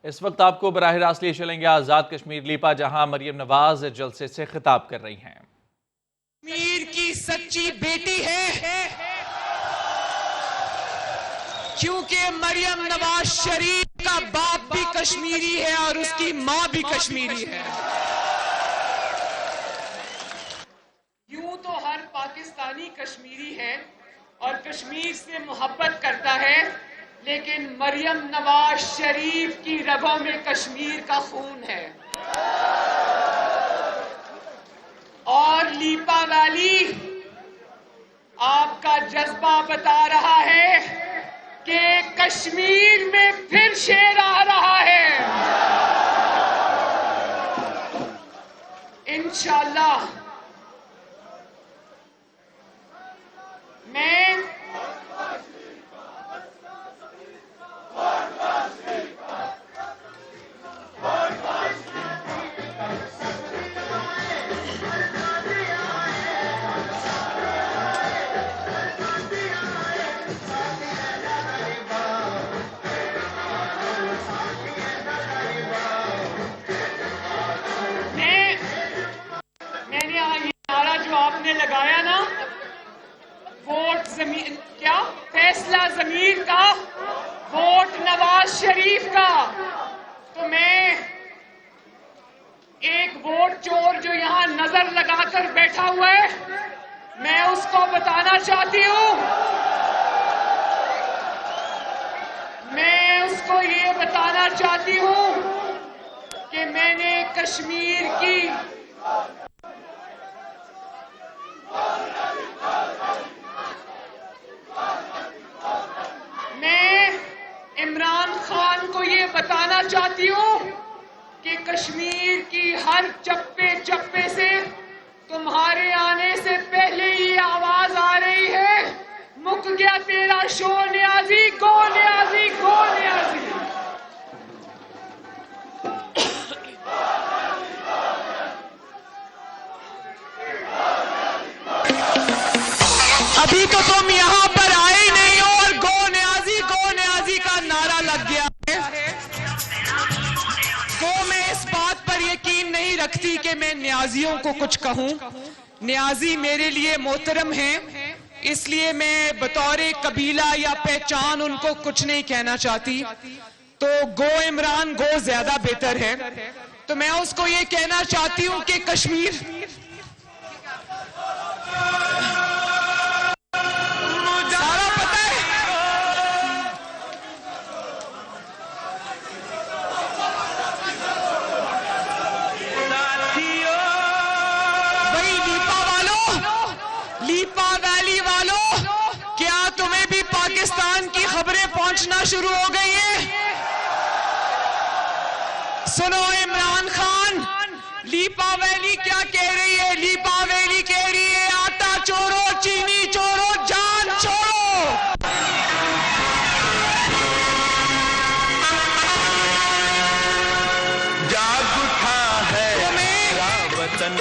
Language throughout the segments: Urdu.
اس وقت آپ کو براہ راست لیے چلیں گے آزاد کشمیر لیپا، جہاں مریم نواز جلسے سے خطاب کر رہی ہیں۔ کشمیر کی سچی بیٹی ہے کیونکہ مریم نواز شریف کا باپ بھی کشمیری ہے اور اس کی ماں بھی کشمیری ہے۔ یوں تو ہر پاکستانی کشمیری ہے اور کشمیر سے محبت کرتا ہے، لیکن مریم نواز شریف کی رگوں میں کشمیر کا خون ہے۔ اور لیپا ویلی آپ کا جذبہ بتا رہا ہے کہ کشمیر میں پھر شیر آ رہا ہے۔ انشاءاللہ میں یہ نعرہ جو آپ نے لگایا نا، ووٹ زمین کیا فیصلہ ضمیر کا، ووٹ نواز شریف کا، تو میں ایک ووٹ چور جو یہاں نظر لگا کر بیٹھا ہوا ہے، میں اس کو بتانا چاہتی ہوں، میں اس کو یہ بتانا چاہتی ہوں کہ میں نے کشمیر کی عمران خان کو یہ بتانا چاہتی ہوں کہ کشمیر کی ہر چپے چپے سے تمہارے آنے سے پہلے یہ آواز آ رہی ہے، مک گیا تیرا شو نیازی، گو نیازی، گو نیازی۔ ابھی تو تم یہاں پر آئے نہیں ہو اور گو نیازی کا نعرہ لگ گیا ہے۔ تو میں اس بات پر یقین نہیں رکھتی کہ میں نیازیوں کو کچھ کہوں۔ نیازی میرے لیے محترم ہیں، اس لیے میں بطور قبیلہ یا پہچان ان کو کچھ نہیں کہنا چاہتی، تو گو عمران گو زیادہ بہتر ہے۔ تو میں اس کو یہ کہنا چاہتی ہوں کہ کشمیر لیپا ویلی والوں، کیا تمہیں بھی پاکستان کی خبریں پہنچنا شروع ہو گئی ہیں؟ سنو عمران خان، لیپا ویلی کیا کہہ رہی ہے؟ لیپا ویلی کہہ رہی ہے آٹا چورو، چینی چورو، جان چورو۔ جاگ اٹھا ہے وطن۔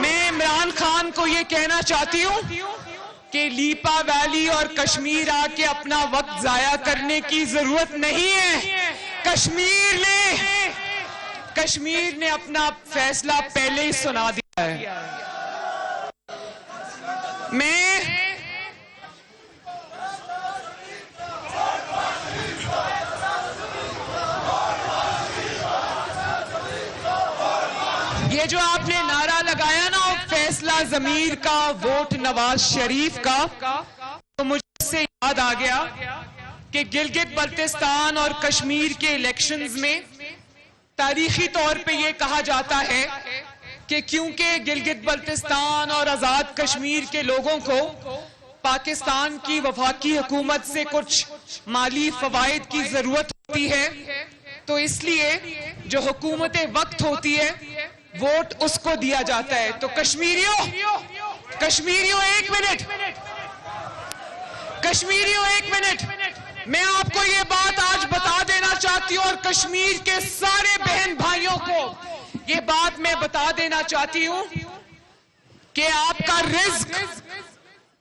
میں عمران خان کو یہ کہنا چاہتی ہوں کہ لیپا ویلی اور کشمیر آ کے اپنا وقت ضائع کرنے کی ضرورت نہیں ہے۔ کشمیر نے اپنا فیصلہ پہلے ہی سنا دیا ہے۔ یہ جو آپ نے نعرہ لگایا نا فیصلہ ضمیر کا، ووٹ نواز شریف کا، تو مجھے اس سے یاد آ گیا کہ گلگت بلتستان اور کشمیر کے الیکشنز میں تاریخی طور پہ یہ کہا جاتا ہے کہ کیونکہ گلگت بلتستان اور آزاد کشمیر کے لوگوں کو پاکستان کی وفاقی حکومت سے کچھ مالی فوائد کی ضرورت ہوتی ہے، تو اس لیے جو حکومت وقت ہوتی ہے ووٹ اس کو دیا جاتا ہے۔ تو کشمیریوں ایک منٹ، میں آپ کو یہ بات آج بتا دینا چاہتی ہوں اور کشمیر کے سارے بہن بھائیوں کو یہ بات میں بتا دینا چاہتی ہوں کہ آپ کا رزق،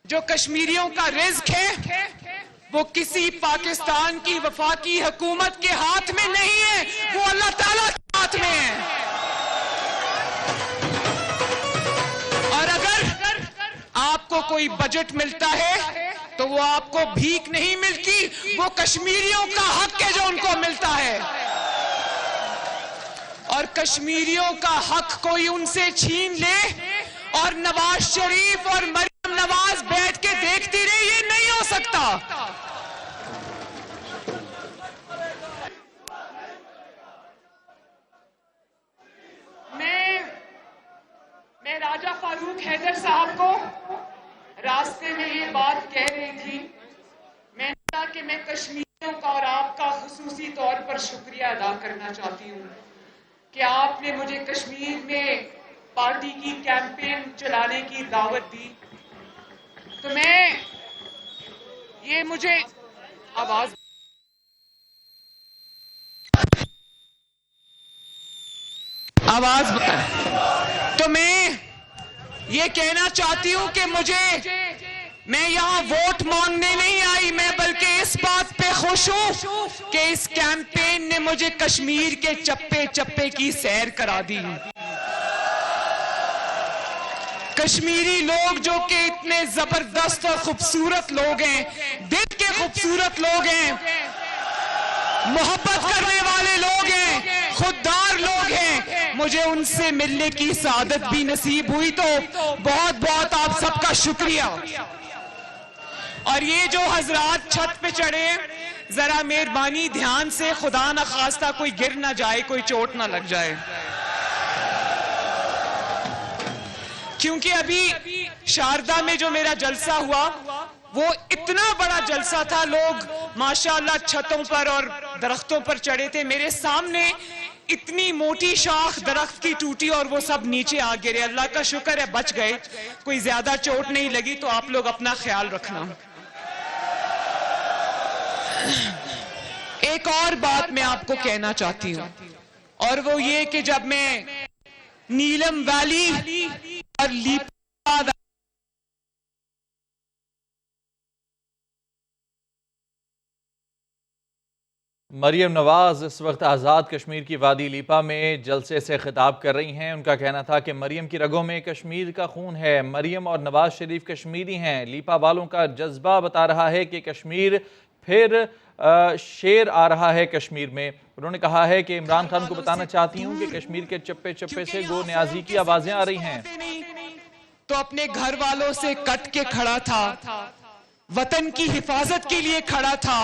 جو کشمیریوں کا رزق ہے، وہ کسی پاکستان کی وفاقی حکومت کے ہاتھ میں نہیں ہے، کوئی بجٹ ملتا ہے تو وہ آپ کو بھیک نہیں ملتی، وہ کشمیریوں کا حق ہے جو ان کو ملتا ہے، اور کشمیریوں کا حق کوئی ان سے چھین لے اور نواز شریف اور مریم نواز بیٹھ کے دیکھتی رہے، یہ نہیں ہو سکتا۔ میں راجہ فاروق حیدر صاحب کو راستے میں یہ بات کہہ رہی تھی، میں نے کہا کہ میں کشمیریوں کا اور آپ کا خصوصی طور پر شکریہ ادا کرنا چاہتی ہوں کہ آپ نے مجھے کشمیر میں پارٹی کی کیمپین چلانے کی دعوت دی، تو میں یہ مجھے آواز تو میں یہ کہنا چاہتی ہوں کہ میں یہاں ووٹ مانگنے نہیں آئی، میں بلکہ اس بات پہ خوش ہوں کہ اس کیمپین نے مجھے کشمیر کے چپے چپے کی سیر کرا دی۔ کشمیری لوگ جو کہ اتنے زبردست اور خوبصورت لوگ ہیں، دل کے خوبصورت لوگ ہیں، محبت کرنے والے لوگ ہیں، خوددار لوگ ہیں، مجھے ان سے ملنے کی سعادت بھی نصیب ہوئی، تو بہت بہت آپ سب کا شکریہ۔ اور یہ جو حضرات چھت پہ چڑھے، ذرا مہربانی دھیان سے، خدا نہ خواستہ کوئی گر نہ جائے، کوئی چوٹ نہ لگ جائے، کیونکہ ابھی شاردا میں جو میرا جلسہ ہوا وہ اتنا بڑا جلسہ تھا، لوگ ماشاءاللہ چھتوں پر اور درختوں پر چڑھے تھے، میرے سامنے اتنی موٹی شاخ درخت کی ٹوٹی اور وہ سب نیچے آ گرے، اللہ کا شکر ہے بچ گئے، کوئی زیادہ چوٹ نہیں لگی، تو آپ لوگ اپنا خیال رکھنا۔ ایک اور بات میں آپ کو کہنا چاہتی ہوں، اور وہ یہ کہ جب میں نیلم ویلی اور لیپا مریم نواز اس وقت آزاد کشمیر کی وادی لیپا میں جلسے سے خطاب کر رہی ہیں۔ ان کا کہنا تھا کہ مریم کی رگوں میں کشمیر کا خون ہے، مریم اور نواز شریف کشمیری ہیں، لیپا والوں کا جذبہ بتا رہا ہے کہ کشمیر پھر شیر آ رہا ہے کشمیر میں۔ انہوں نے کہا ہے کہ عمران خان کو بتانا چاہتی ہوں کہ کشمیر کے چپے چپے سے گو نیازی کی آوازیں آ رہی ہیں۔ تو اپنے گھر والوں سے کٹ کے کھڑا تھا، وطن کی حفاظت کے لیے کھڑا تھا،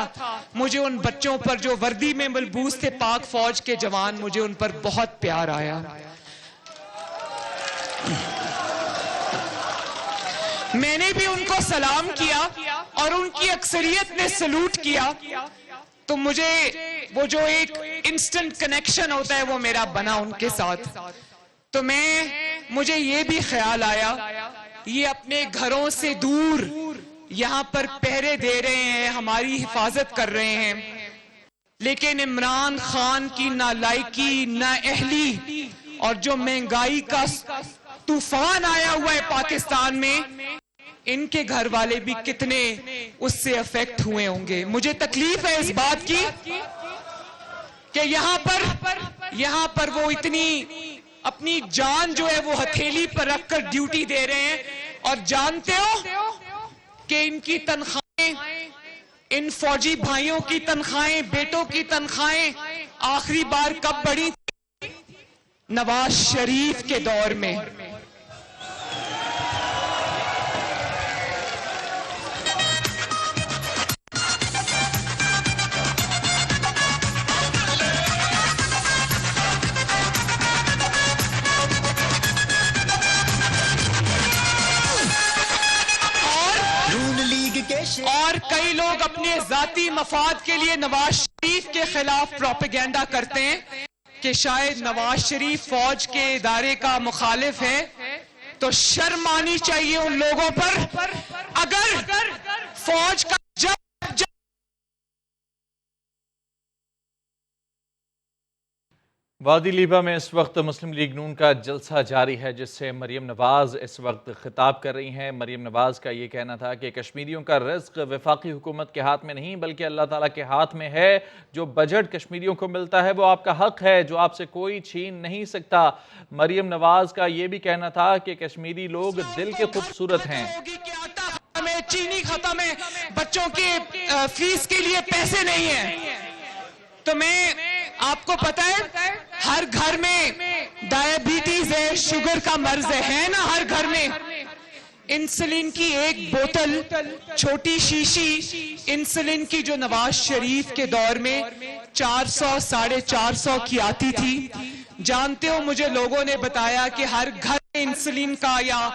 مجھے ان بچوں پر جو وردی میں ملبوس تھے، پاک فوج کے جوان، مجھے ان پر بہت پیار آیا۔ میں نے بھی ان کو سلام کیا اور ان کی اکثریت نے سلوٹ کیا، تو مجھے وہ جو ایک انسٹنٹ کنیکشن ہوتا ہے وہ میرا بنا ان کے ساتھ، تو مجھے یہ بھی خیال آیا، یہ اپنے گھروں سے دور یہاں پر پہرے دے رہے ہیں، ہماری حفاظت کر رہے ہیں، لیکن عمران خان کی نالائکی، نااہلی اور جو مہنگائی کا طوفان آیا ہوا ہے پاکستان میں، ان کے گھر والے بھی کتنے اس سے افیکٹ ہوئے ہوں گے۔ مجھے تکلیف ہے اس بات کی کہ یہاں پر وہ اتنی اپنی جان جو ہے وہ ہتھیلی پر رکھ کر ڈیوٹی دے رہے ہیں، اور جانتے ہو کہ ان کی تنخواہیں، ان فوجی بھائیوں کی تنخواہیں، بیٹوں کی تنخواہیں آخری بار کب بڑھی تھی؟ نواز شریف کے دور میں۔ اور کئی لوگ اپنے ذاتی مفاد کے لیے نواز شریف کے خلاف پروپیگنڈا کرتے ہیں کہ شاید نواز شریف فوج کے ادارے کا مخالف ہے، تو شرم آنی چاہیے ان لوگوں پر۔ اگر فوج کا وادی لیپا میں اس وقت مسلم لیگ نون کا جلسہ جاری ہے، جس سے مریم نواز اس وقت خطاب کر رہی ہیں۔ مریم نواز کا یہ کہنا تھا کہ کشمیریوں کا رزق وفاقی حکومت کے ہاتھ میں نہیں بلکہ اللہ تعالیٰ کے ہاتھ میں ہے، جو بجٹ کشمیریوں کو ملتا ہے وہ آپ کا حق ہے، جو آپ سے کوئی چھین نہیں سکتا۔ مریم نواز کا یہ بھی کہنا تھا کہ کشمیری لوگ دل کے خوبصورت ہیں۔ ختم ہے, چینی ختم ہے, بچوں کے فیس کے لیے پیسے نہیں ہیں. تو میں آپ کو پتا ہے ہر گھر میں ڈائبٹیز ہے, شوگر کا مرض ہے نا ہر گھر میں. انسولین کی ایک بوتل, چھوٹی شیشی انسولین کی جو نواز شریف کے دور میں 400 450 کی آتی تھی, جانتے ہو مجھے لوگوں نے بتایا کہ ہر گھر میں انسولین کا یا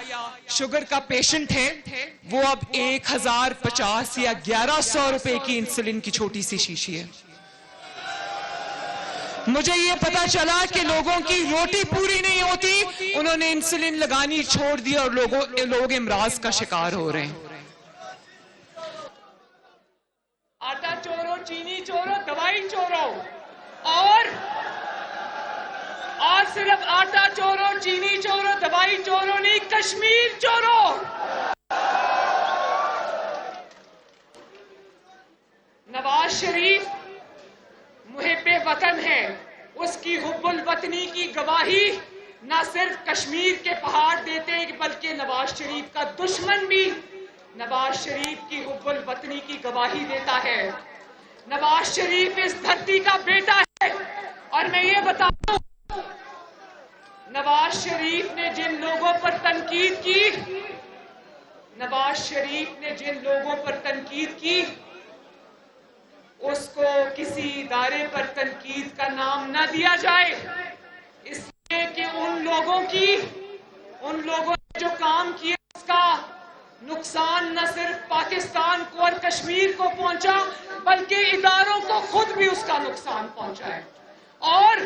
شوگر کا پیشنٹ ہے, وہ اب 1050 یا 1100 روپے کی انسولین کی چھوٹی سی شیشی ہے. مجھے یہ پتا چلا کہ لوگوں کی روٹی پوری نہیں ہوتی, انہوں نے انسولین لگانی چھوڑ دی اور لوگ امراض کا شکار ہو رہے ہیں. آٹا چورو, چینی چورو, دوائی چورو, اور صرف آٹا چورو, چینی چورو, دوائی چورو نہیں, کشمیر چورو. نواز شریف محب وطن ہے, اس کی حب الوطنی کی گواہی نہ صرف کشمیر کے پہاڑ دیتے بلکہ نواز شریف کا دشمن بھی نواز شریف کی حب الوطنی کی گواہی دیتا ہے. نواز شریف اس دھرتی کا بیٹا ہے, اور میں یہ بتاتا ہوں نواز شریف نے جن لوگوں پر تنقید کی, نواز شریف نے جن لوگوں پر تنقید کی, اس کو کسی ادارے پر تنقید کا نام نہ دیا جائے, اس لیے کہ ان لوگوں نے جو کام کیا اس کا نقصان نہ صرف پاکستان کو اور کشمیر کو پہنچا بلکہ اداروں کو خود بھی اس کا نقصان پہنچا ہے. اور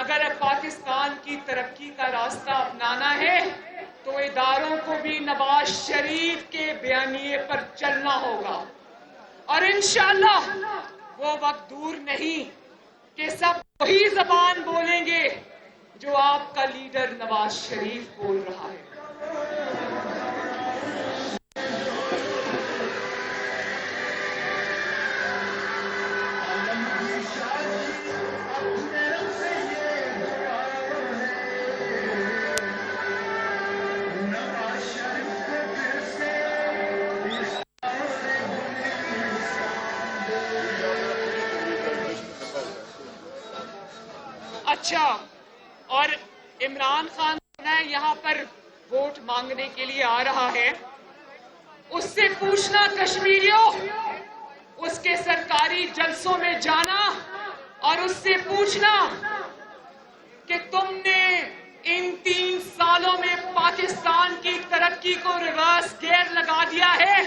اگر پاکستان کی ترقی کا راستہ اپنانا ہے تو اداروں کو بھی نواز شریف کے بیانیے پر چلنا ہوگا, اور انشاءاللہ وہ وقت دور نہیں کہ سب وہی زبان بولیں گے جو آپ کا لیڈر نواز شریف بول رہا ہے. اچھا, اور عمران خان یہاں پر ووٹ مانگنے کے لیے آ رہا ہے, اس سے پوچھنا کشمیریوں, اس کے سرکاری جلسوں میں جانا اور اس سے پوچھنا کہ تم نے ان 3 سالوں میں پاکستان کی ترقی کو ریورس گیئر لگا دیا ہے,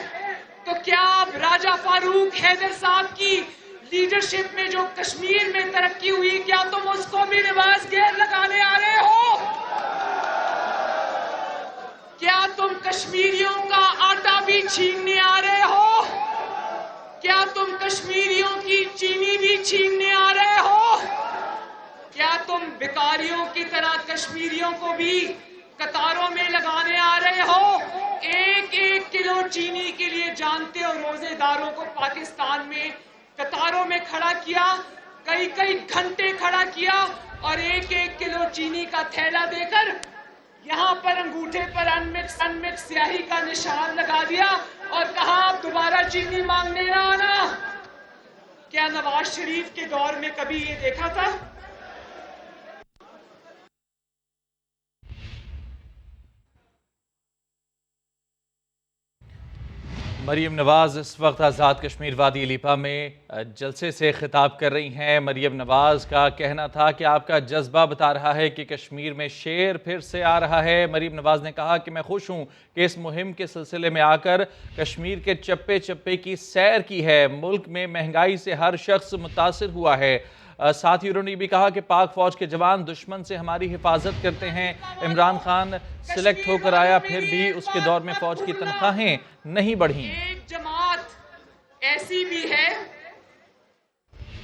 تو کیا اب راجہ فاروق حیدر صاحب کی لیڈرشپ میں جو کشمیر میں ترقی ہوئی, کیا تم اس کو بھی ریورس گیئر لگانے آ رہے ہو؟ کیا تم کشمیریوں کا آٹا بھی چھیننے آ رہے ہو؟ کیا تم کشمیریوں کی چینی بھی چھیننے آ رہے ہو؟ کیا تم بیکاریوں کی طرح کشمیریوں کو بھی قطاروں میں لگانے آ رہے ہو؟ 1 کلو چینی کے لیے جانتے ہو روزے داروں کو پاکستان میں قطاروں میں کھڑا کیا, کئی گھنٹے کھڑا کیا, اور 1 کلو چینی کا تھیلا دے کر یہاں پر انگوٹھے پر انمکس سیاہی کا نشان لگا دیا اور کہا آپ دوبارہ چینی مانگنے نہ آنا. کیا نواز شریف کے دور میں کبھی یہ دیکھا تھا؟ مریم نواز اس وقت آزاد کشمیر وادی لیپا میں جلسے سے خطاب کر رہی ہیں. مریم نواز کا کہنا تھا کہ آپ کا جذبہ بتا رہا ہے کہ کشمیر میں شیر پھر سے آ رہا ہے. مریم نواز نے کہا کہ میں خوش ہوں کہ اس مہم کے سلسلے میں آ کر کشمیر کے چپے چپے کی سیر کی ہے. ملک میں مہنگائی سے ہر شخص متاثر ہوا ہے. ساتھ ہی انہوں نے بھی کہا کہ پاک فوج کے جوان دشمن سے ہماری حفاظت کرتے ہیں. عمران خان سلیکٹ ہو کر آیا, پھر بھی اس کے دور میں فوج کی تنخواہیں نہیں بڑھیں. ایک جماعت ایسی بھی ہے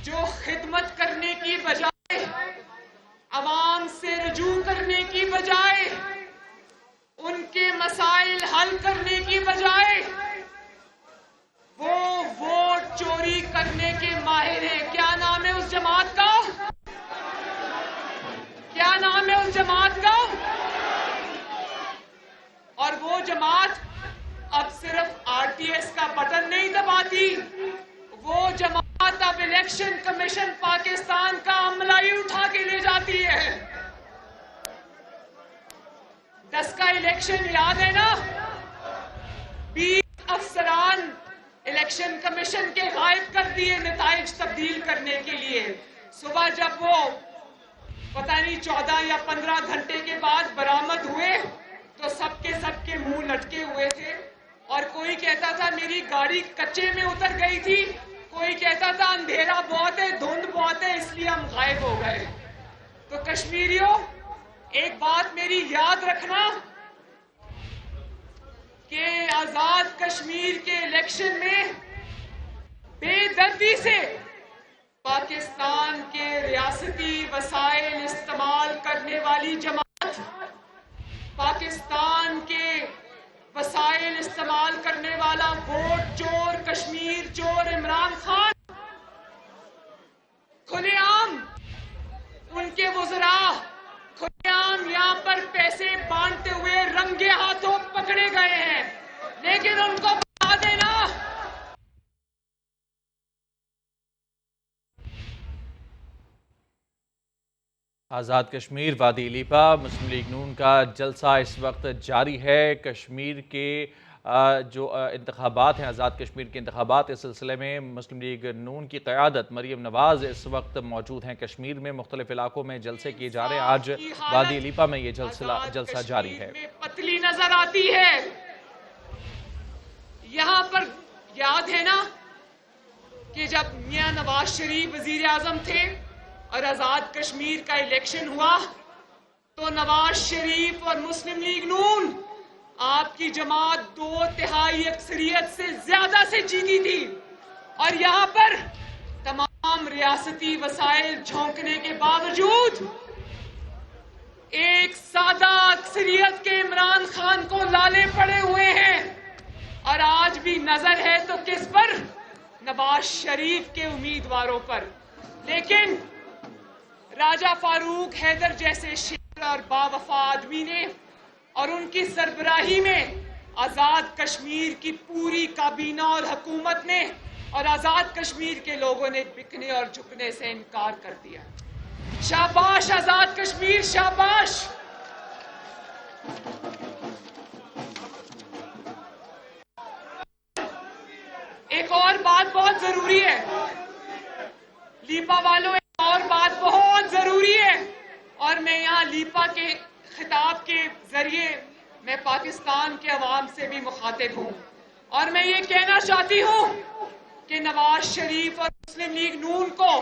جو خدمت کرنے کی بجائے, عوام سے رجوع کرنے کی بجائے, ان کے مسائل حل کرنے کی بجائے وہ ووٹ چوری کرنے کے ماہر ہیں. کیا نام ہے اس جماعت کا؟ کیا نام ہے اس جماعت کا؟ اور وہ جماعت اب صرف الیکشن کمیشن پاکستان کا عملہ ہی اٹھا کے لے جاتی ہے. 10 کا الیکشن یاد ہے نا؟ 20 افسران الیکشن کمیشن کے غائب کر دیے نتائج تبدیل کرنے کے لیے. صبح جب وہ پتہ نہیں 14 یا 15 گھنٹے کے بعد برآمد ہوئے تو سب کے منہ لٹکے ہوئے تھے. اور کوئی کہتا تھا میری گاڑی کچے میں اتر گئی تھی، کوئی کہتا تھا اندھیرا بہت ہے، دھند بہت ہے، اس لیے ہم غائب ہو گئے. تو کشمیریوں، ایک بات میری یاد رکھنا کہ آزاد کشمیر کے الیکشن میں بے دردی سے پاکستان کے ریاستی وسائل استعمال کرنے والی جماعت، پاکستان کے وسائل استعمال کرنے والا ووٹ چور، کشمیر چور عمران خان، کھلے عام ان کے وزراء کھلے عام یہاں پر پیسے بانٹتے ہوئے رنگے ہاتھوں پکڑے گئے ہیں. لیکن ان کو بتا دینا، آزاد کشمیر وادی لیپا مسلم لیگ نون کا جلسہ اس وقت جاری ہے. کشمیر کے جو انتخابات ہیں، آزاد کشمیر کے انتخابات، اس سلسلے میں مسلم لیگ نون کی قیادت مریم نواز اس وقت موجود ہیں. کشمیر میں مختلف علاقوں میں جلسے کیے جا رہے ہیں. آج وادی لیپا میں یہ جلسہ جاری ہے. پتلی نظر آتی ہے. یہاں پر یاد ہے نا کہ جب میاں نواز شریف وزیر اعظم تھے اور آزاد کشمیر کا الیکشن ہوا تو نواز شریف اور مسلم لیگ نون، آپ کی جماعت 2/3 اکثریت سے زیادہ سے جیتی تھی. اور یہاں پر تمام ریاستی وسائل جھونکنے کے باوجود ایک سادہ اکثریت کے عمران خان کو لالے پڑے ہوئے ہیں. اور آج بھی نظر ہے تو کس پر؟ نواز شریف کے امیدواروں پر. لیکن راجہ فاروق حیدر جیسے شیر اور باوفا آدمی نے اور ان کی سربراہی میں آزاد کشمیر کی پوری کابینہ اور حکومت نے اور آزاد کشمیر کے لوگوں نے بکنے اور جھکنے سے انکار کر دیا. شاباش آزاد کشمیر، شاباش. ایک اور بات بہت ضروری ہے لیپا والوں، ایک اور بات بہت ضروری ہے، اور میں یہاں لیپا کے خطاب کے ذریعے میں پاکستان کے عوام سے بھی مخاطب ہوں. اور میں یہ کہنا چاہتی ہوں کہ نواز شریف اور مسلم لیگ نون کو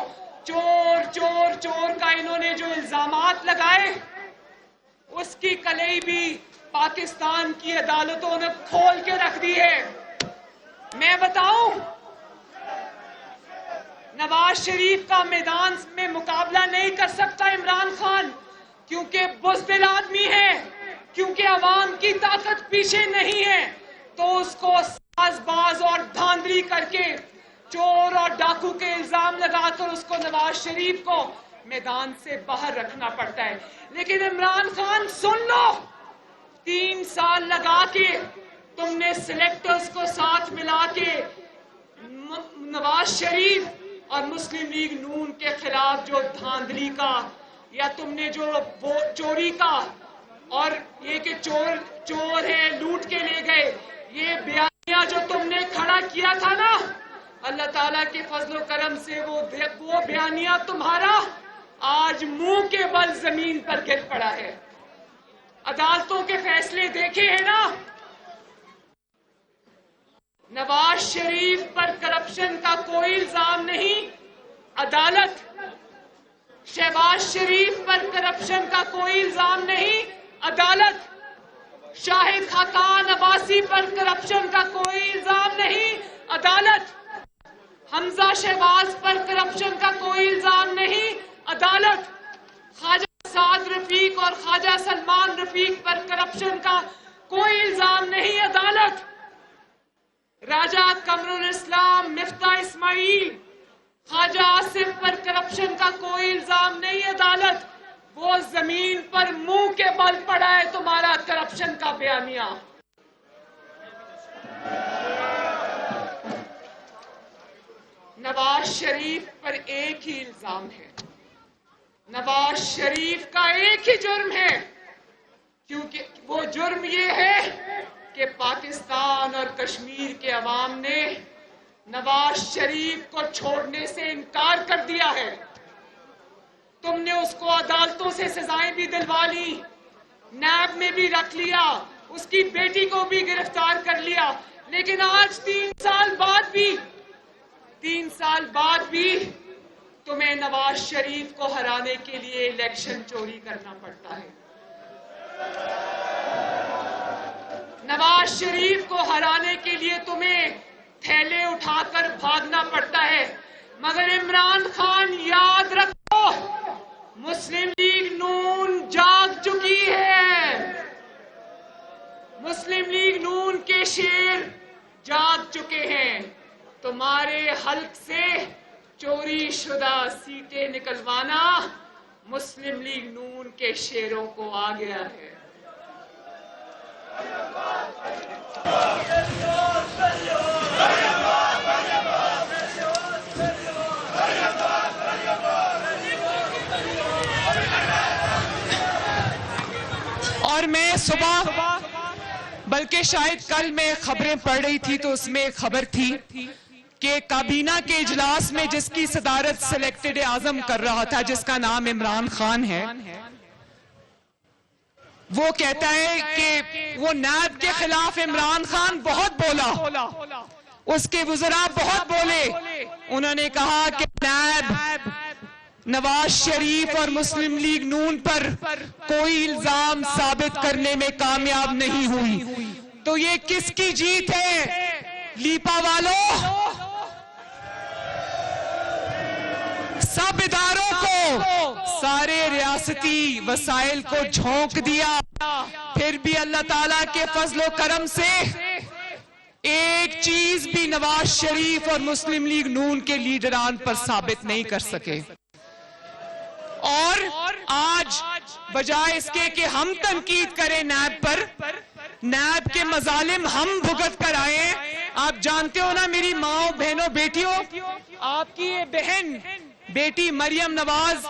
چور چور چور کا انہوں نے جو الزامات لگائے، اس کی کلئی بھی پاکستان کی عدالتوں نے کھول کے رکھ دی ہے. میں بتاؤں، نواز شریف کا میدان میں مقابلہ نہیں کر سکتا عمران خان، کیونکہ بزدل آدمی ہے، کیونکہ عوام کی طاقت پیچھے نہیں ہے. تو اس کو ساز باز اور دھاندلی کر کے چور اور ڈاکو کے الزام لگا کر اس کو نواز شریف کو میدان سے باہر رکھنا پڑتا ہے. لیکن عمران خان سن لو، 3 سال لگا کے تم نے سلیکٹرز کو ساتھ ملا کے نواز شریف اور مسلم لیگ نون کے خلاف جو دھاندلی کا یا تم نے جو وہ چوری کا اور یہ کہ چور ہے لوٹ کے لے گئے، یہ بیانیہ جو تم نے کھڑا کیا تھا نا، اللہ تعالیٰ کے فضل و کرم سے وہ بیانیہ تمہارا آج منہ کے بل زمین پر گر پڑا ہے. عدالتوں کے فیصلے دیکھے ہیں نا. نواز شریف پر کرپشن کا کوئی الزام نہیں، عدالت. شہباز شریف پر کرپشن کا کوئی الزام نہیں، عدالت. شاہد خاقان عباسی پر کرپشن کا کوئی الزام نہیں، عدالت. حمزہ شہباز پر کرپشن کا کوئی الزام نہیں، عدالت. خواجہ سعد رفیق اور خواجہ سلمان رفیق پر کرپشن کا کوئی الزام نہیں، عدالت. راجہ قمر الاسلام، مفتاح اسماعیل، خواجہ آصف پر کرپشن کا کوئی الزام نہیں، عدالت. وہ زمین پر منہ کے بل پڑا ہے تمہارا کرپشن کا بیانیہ. نواز شریف پر ایک ہی الزام ہے، نواز شریف کا ایک ہی جرم ہے، کیونکہ وہ جرم یہ ہے کہ پاکستان اور کشمیر کے عوام نے نواز شریف کو چھوڑنے سے انکار کر دیا ہے۔ تم نے اس کو عدالتوں سے سزائیں بھی دلوا لی، نیب میں بھی رکھ لیا، اس کی بیٹی کو بھی گرفتار کر لیا، لیکن آج 3 سال بعد بھی تمہیں نواز شریف کو ہرانے کے لیے الیکشن چوری کرنا پڑتا ہے۔ نواز شریف کو ہرانے کے لیے تمہیں تھیلے اٹھا کر بھاگنا پڑتا ہے، مگر عمران خان یاد رکھو، مسلم لیگ نون جاگ چکی ہے، مسلم لیگ نون کے شیر جاگ چکے ہیں۔ تمہارے حلق سے چوری شدہ سیٹیں نکلوانا مسلم لیگ نون کے شیروں کو آ گیا ہے۔ اور میں صبح بلکہ شاید کل میں خبریں پڑھ رہی تھی تو اس میں ایک خبر تھی کہ کابینہ کے اجلاس میں جس کی صدارت سلیکٹڈ اعظم کر رہا تھا، جس کا نام عمران خان ہے، وہ کہتا ہے کہ وہ نیب کے خلاف عمران خان بہت بولا، اس کے وزراء بہت بولے، انہوں نے کہا کہ نیب نواز شریف اور مسلم لیگ نون پر کوئی الزام ثابت کرنے میں کامیاب نہیں ہوئی۔ تو یہ کس کی جیت ہے لیپا والوں؟ سب اداروں کو، سارے ریاستی وسائل کو جھونک دیا، پھر بھی اللہ تعالیٰ کے فضل و کرم سے ایک چیز بھی نواز شریف اور مسلم لیگ نون کے لیڈران پر ثابت نہیں کر سکے۔ اور آج بجائے اس کے کہ ہم تنقید کریں نیب پر، نیب کے مظالم ہم بھگت کر آئے۔ آپ جانتے ہو نا میری ماں بہنوں بیٹیوں، آپ کی یہ بہن بیٹی مریم نواز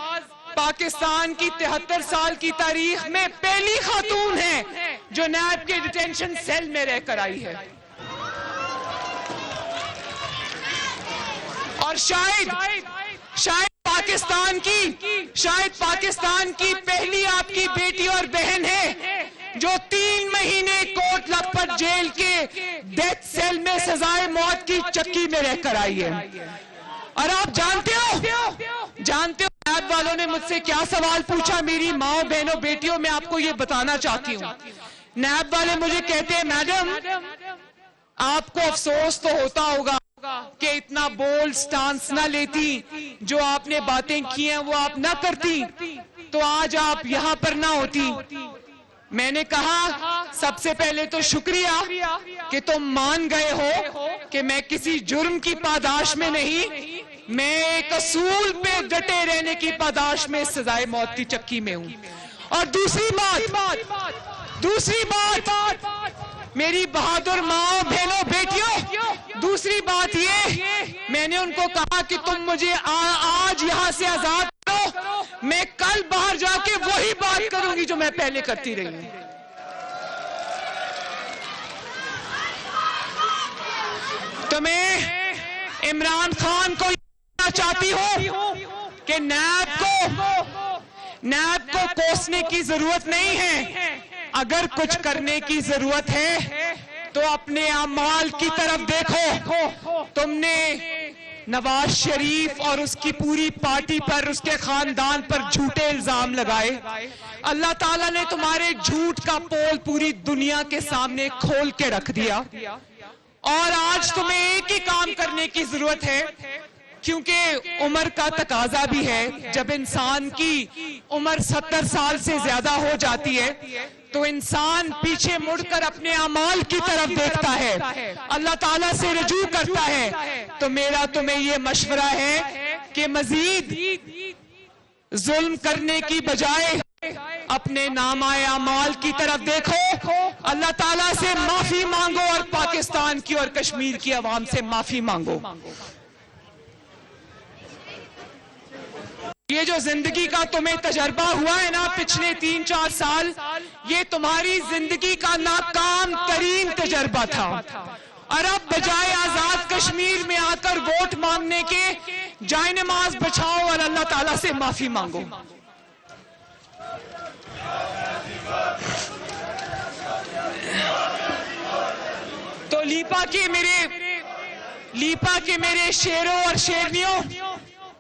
پاکستان کی 73 سال کی تاریخ میں پہلی خاتون ہے جو نیب کے ڈیٹینشن سیل میں رہ کر آئی ہے، اور شاید پاکستان کی پہلی آپ کی بیٹی اور بہن ہے جو 3 مہینے کوٹ لکھپت جیل کے ڈیتھ سیل میں سزائے موت کی چکی میں رہ کر آئی ہے۔ اور آپ جانتے ہو نیب والوں نے مجھ سے کیا سوال پوچھا؟ میری ماں بہنوں بیٹیوں، میں آپ کو یہ بتانا چاہتی ہوں، نیب والے مجھے کہتے ہیں میڈم آپ کو افسوس تو ہوتا ہوگا کہ اتنا بولڈ سٹانس نہ لیتی، جو آپ نے باتیں کی ہیں وہ آپ نہ کرتی تو آج آپ یہاں پر نہ ہوتی۔ میں نے کہا سب سے پہلے تو شکریہ کہ تم مان گئے ہو کہ میں کسی جرم کی پاداش میں نہیں، میں ایک اصول پہ ڈٹے رہنے کی پاداش میں سزائے موت کی چکی میں ہوں۔ اور دوسری بات میری بہادر ماں بہنوں بیٹیوں، دوسری بات یہ، میں نے ان کو کہا کہ تم مجھے آج یہاں سے آزاد کرو، میں کل باہر جا کے وہی بات کروں گی جو میں پہلے کرتی رہی ہوں۔ تو میں عمران خان کو کہنا چاہتی ہوں کہ نیب کو کوسنے کی ضرورت نہیں ہے، اگر کچھ کرنے کی ضرورت ہے تو اپنے اعمال کی طرف دیکھو۔ تم نے نواز شریف اور اس کی پوری پارٹی پر، اس کے خاندان پر جھوٹے الزام لگائے، اللہ تعالیٰ نے تمہارے جھوٹ کا پول پوری دنیا کے سامنے کھول کے رکھ دیا، اور آج تمہیں ایک ہی کام کرنے کی ضرورت ہے، کیونکہ عمر کا تقاضا بھی ہے، جب انسان کی عمر 70 سال سے زیادہ ہو جاتی ہے تو انسان پیچھے مڑ کر اپنے اعمال کی طرف دیکھتا ہے، اللہ تعالیٰ سے رجوع کرتا ہے۔ تو میرا تمہیں یہ مشورہ ہے کہ مزید ظلم کرنے کی بجائے اپنے نامہ اعمال کی طرف دیکھو، اللہ تعالیٰ سے معافی مانگو اور پاکستان کی اور کشمیر کی عوام سے معافی مانگو۔ یہ جو زندگی کا تمہیں تجربہ ہوا ہے نا پچھلے 3-4 سال، یہ تمہاری زندگی کا ناکام ترین تجربہ تھا، اور اب بجائے آزاد کشمیر میں آ کر ووٹ مانگنے کے جائے نماز بچھاؤ اور اللہ تعالیٰ سے معافی مانگو۔ تو لیپا کے میرے شیروں اور شیرنیوں،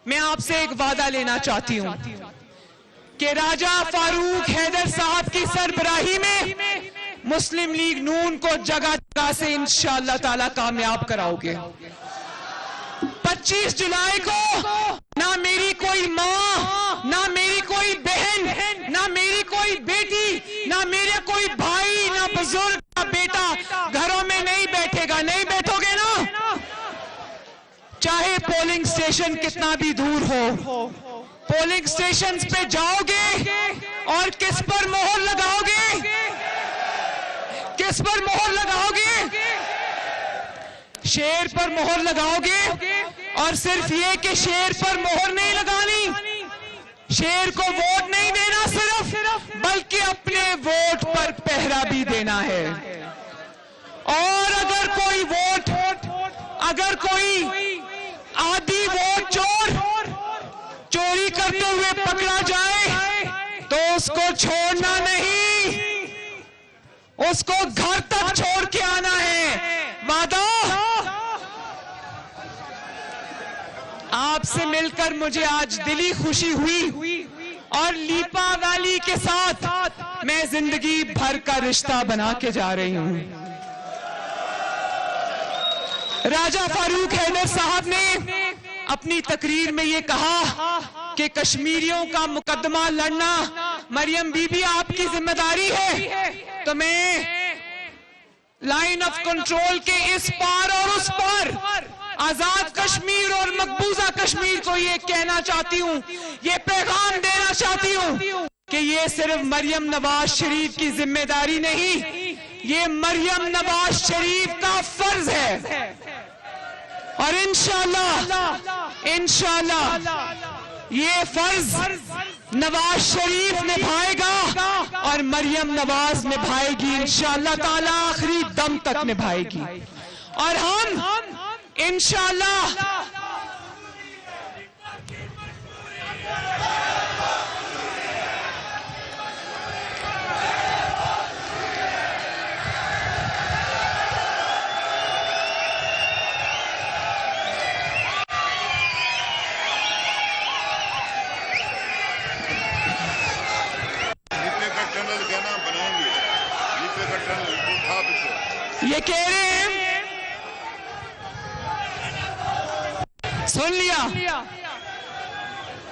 میں آپ سے ایک وعدہ لینا چاہتی ہوں کہ راجہ فاروق حیدر صاحب کی سربراہی میں مسلم لیگ نون کو جگہ جگہ سے انشاءاللہ تعالی کامیاب کراؤ گے۔ 25 جولائی کو نہ میری کوئی ماں، نہ میری کوئی بہن، نہ میری کوئی بیٹی، نہ میرے کوئی بھائی، نہ بزرگ، نہ بیٹا گھروں میں نہیں بیٹھے گا۔ نہیں بیٹھو گے نا؟ چاہے پولنگ سٹیشن کتنا بھی دور ہو، پولنگ سٹیشنز پہ جاؤ گے اور کس پر مہر لگاؤ گے؟ کس پر مہر لگاؤ گے؟ شیر پر مہر لگاؤ گے، اور صرف یہ کہ شیر پر مہر نہیں لگانی، شیر کو ووٹ نہیں دینا صرف، بلکہ اپنے ووٹ پر پہرا بھی دینا ہے۔ اور اگر کوئی آدھی ووٹ چوری کرتے ہوئے پکڑا جائے تو اس کو چھوڑنا نہیں، اس کو گھر تک چھوڑ کے آنا ہے۔ وعدہ؟ آپ سے مل کر مجھے آج دلی خوشی ہوئی، اور لیپا ویلی کے ساتھ میں زندگی بھر کا رشتہ بنا کے جا رہی ہوں۔ راجہ فاروق حیدر صاحب نے اپنی تقریر میں یہ کہا کہ کشمیریوں کا مقدمہ لڑنا مریم بی بی آپ کی ذمہ داری ہے، تو میں لائن آف کنٹرول کے اس پار اور اس پار آزاد کشمیر اور مقبوضہ کشمیر کو یہ کہنا چاہتی ہوں، یہ پیغام دینا چاہتی ہوں کہ یہ صرف مریم نواز شریف کی ذمہ داری نہیں، یہ مریم نواز شریف کا فرض ہے، اور انشاءاللہ یہ فرض نواز شریف نبھائے گا اور مریم نواز نبھائے گی، انشاءاللہ تعالی آخری دم تک نبھائے گی، اور ہم انشاءاللہ یہ کہہ رہے ہیں، سن لیا،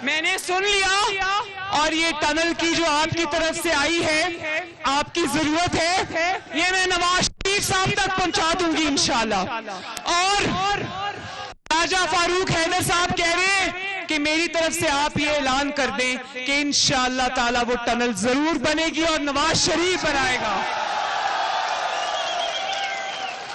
میں نے سن لیا، اور یہ ٹنل کی جو آپ کی طرف سے آئی ہے، آپ کی ضرورت ہے، یہ میں نواز شریف صاحب تک پہنچا دوں گی انشاءاللہ۔ اور راجہ فاروق حیدر صاحب کہہ رہے ہیں کہ میری طرف سے آپ یہ اعلان کر دیں کہ انشاءاللہ تعالی وہ ٹنل ضرور بنے گی اور نواز شریف بنائے گا۔